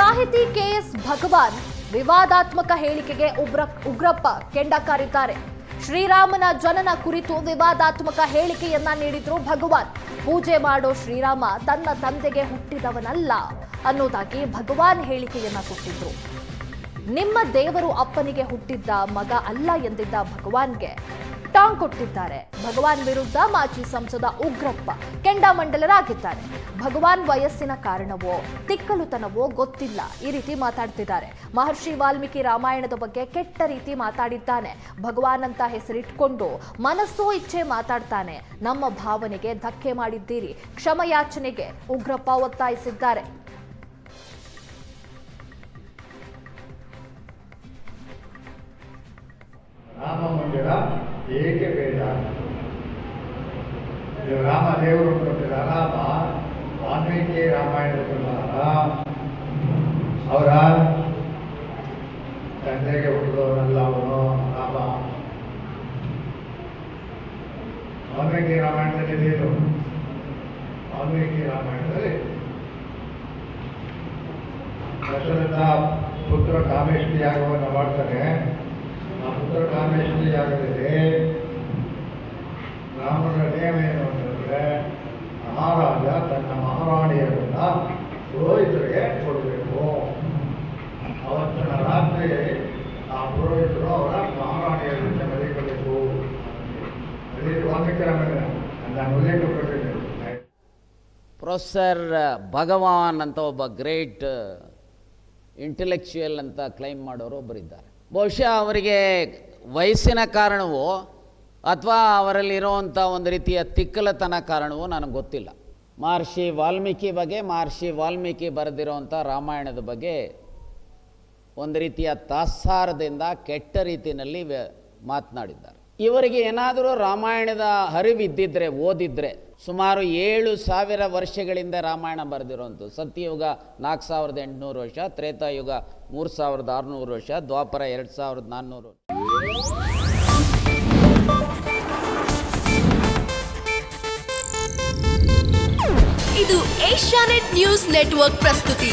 ಸಾಹಿತಿ ಕೆಎಸ್ ಭಗವಾನ್ ವಿವಾದಾತ್ಮಕ ಹೇಳಿಕೆಗೆ ಉಗ್ರಪ್ಪ ಕೆಂಡ ಕಾರಿದ್ದಾರೆ. ಶ್ರೀರಾಮನ ಜನನ ಕುರಿತು ವಿವಾದಾತ್ಮಕ ಹೇಳಿಕೆಯನ್ನ ನೀಡಿದ್ರು ಭಗವಾನ್. ಪೂಜೆ ಮಾಡೋ ಶ್ರೀರಾಮ ತನ್ನ ತಂದೆಗೆ ಹುಟ್ಟಿದವನಲ್ಲ ಅನ್ನೋದಾಗಿ ಭಗವಾನ್ ಹೇಳಿಕೆಯನ್ನ ಕೊಟ್ಟಿದ್ರು. ನಿಮ್ಮ ದೇವರು ಅಪ್ಪನಿಗೆ ಹುಟ್ಟಿದ್ದ ಮಗ ಅಲ್ಲ ಎಂದಿದ್ದ ಭಗವಾನ್ಗೆ ಟಾಂಗ್ ಕೊಟ್ಟಿದ್ದಾರೆ. ಭಗವಾನ್ ವಿರುದ್ಧ ಮಾಜಿ ಸಂಸದ ಉಗ್ರಪ್ಪ ಕೆಂಡಾಮಂಡಲರಾಗಿದ್ದಾರೆ. ಭಗವಾನ್ ವಯಸ್ಸಿನ ಕಾರಣವೋ ತಿಕ್ಕಲುತನವೋ ಗೊತ್ತಿಲ್ಲ, ಈ ರೀತಿ ಮಾತಾಡ್ತಿದ್ದಾರೆ. ಮಹರ್ಷಿ ವಾಲ್ಮೀಕಿ ರಾಮಾಯಣದ ಬಗ್ಗೆ ಕೆಟ್ಟ ರೀತಿ ಮಾತಾಡಿದ್ದಾನೆ. ಭಗವಾನ್ ಅಂತ ಹೆಸರಿಟ್ಕೊಂಡು ಮನಸ್ಸೋ ಇಚ್ಛೆ ಮಾತಾಡ್ತಾನೆ. ನಮ್ಮ ಭಾವನೆಗೆ ಧಕ್ಕೆ ಮಾಡಿದ್ದೀರಿ, ಕ್ಷಮಯಾಚನೆಗೆ ಉಗ್ರಪ್ಪ ಒತ್ತಾಯಿಸಿದ್ದಾರೆ. ರಾಮ ಮಂದಿರ ಏಕೆ ಬೇಡ? ರಾಮ ದೇವರು ಕೊಟ್ಟಿಲ್ಲ. ರಾಮ ವಾಲ್ಮೀಕಿ ರಾಮಾಯಣದ ಪ್ರಕಾರ ಅವರ ತಂದೆಗೆ ಹುಟ್ಟಿದವನಲ್ಲ ಅವನು. ರಾಮ ವಾಲ್ಮೀಕಿ ರಾಮಾಯಣದಲ್ಲಿ ಏನು? ವಾಲ್ಮೀಕಿ ರಾಮಾಯಣದಲ್ಲಿ ದಶರಥ ಪುತ್ರ ಕಾಮೇಷ್ಟಿ ಯಾಗವನ್ನು ಮಾಡ್ತಾನೆ. ಆ ಪುತ್ರ ಕಾಮೇಷ್ಟಿ ಯಾಗದಲ್ಲಿ ರಾಮನ ನಿಯಮ ಏನು ಅಂತಂದರೆ, ಮಹಾರಾಜ ತನ್ನ ಮಹಾರಾಣಿಯರನ್ನ ಪುರೋಹಿತರಿಗೆ ಕೊಡಬೇಕು. ಅವತ್ತಿನ ರಾತ್ರಿ ಆ ಪುರೋಹಿತರು ಅವರ ಮಹಾರಾಣಿಯರನ್ನ ಮಲಿಕೊಳ್ಬೇಕು. ಅಲ್ಲಿ ವಾಲ್ಮೀಕಿ ರಾಮಾಯಣ ನಾನು ಉಲ್ಲೇಖ ಕೊಟ್ಟಿದ್ದೇನೆ. ಪ್ರೊಫೆಸರ್ ಭಗವಾನ್ ಅಂತ ಒಬ್ಬ ಗ್ರೇಟ್ ಇಂಟೆಲೆಕ್ಚುಯಲ್ ಅಂತ ಕ್ಲೈಮ್ ಮಾಡೋರು ಒಬ್ಬರಿದ್ದಾರೆ. ಬಹುಶಃ ಅವರಿಗೆ ವಯಸ್ಸಿನ ಕಾರಣವೋ ಅಥವಾ ಅವರಲ್ಲಿರುವಂಥ ಒಂದು ರೀತಿಯ ತಿಕ್ಕಲತನ ಕಾರಣವೋ ನನಗೆ ಗೊತ್ತಿಲ್ಲ. ಮಹರ್ಷಿ ವಾಲ್ಮೀಕಿ ಬರೆದಿರುವಂಥ ರಾಮಾಯಣದ ಬಗ್ಗೆ ಒಂದು ರೀತಿಯ ತಾತ್ಸಾರದಿಂದ ಕೆಟ್ಟ ರೀತಿಯಲ್ಲಿ ಮಾತನಾಡಿದ್ದಾರೆ. ಇವರಿಗೆ ಏನಾದರೂ ರಾಮಾಯಣದ ಅರಿವಿದ್ದಿದ್ರೆ, ಓದಿದ್ರೆ, ಸುಮಾರು 7,000 ವರ್ಷಗಳಿಂದ ರಾಮಾಯಣ ಬರೆದಿರುವಂಥದ್ದು. ಸತ್ಯಯುಗ 4800 ವರ್ಷ, ತ್ರೇತಾಯುಗ 3600 ವರ್ಷ, ದ್ವಾಪರ 2400. ಇದು ಏಷ್ಯಾನೆಟ್ ನ್ಯೂಸ್ ನೆಟ್ವರ್ಕ್ ಪ್ರಸ್ತುತಿ.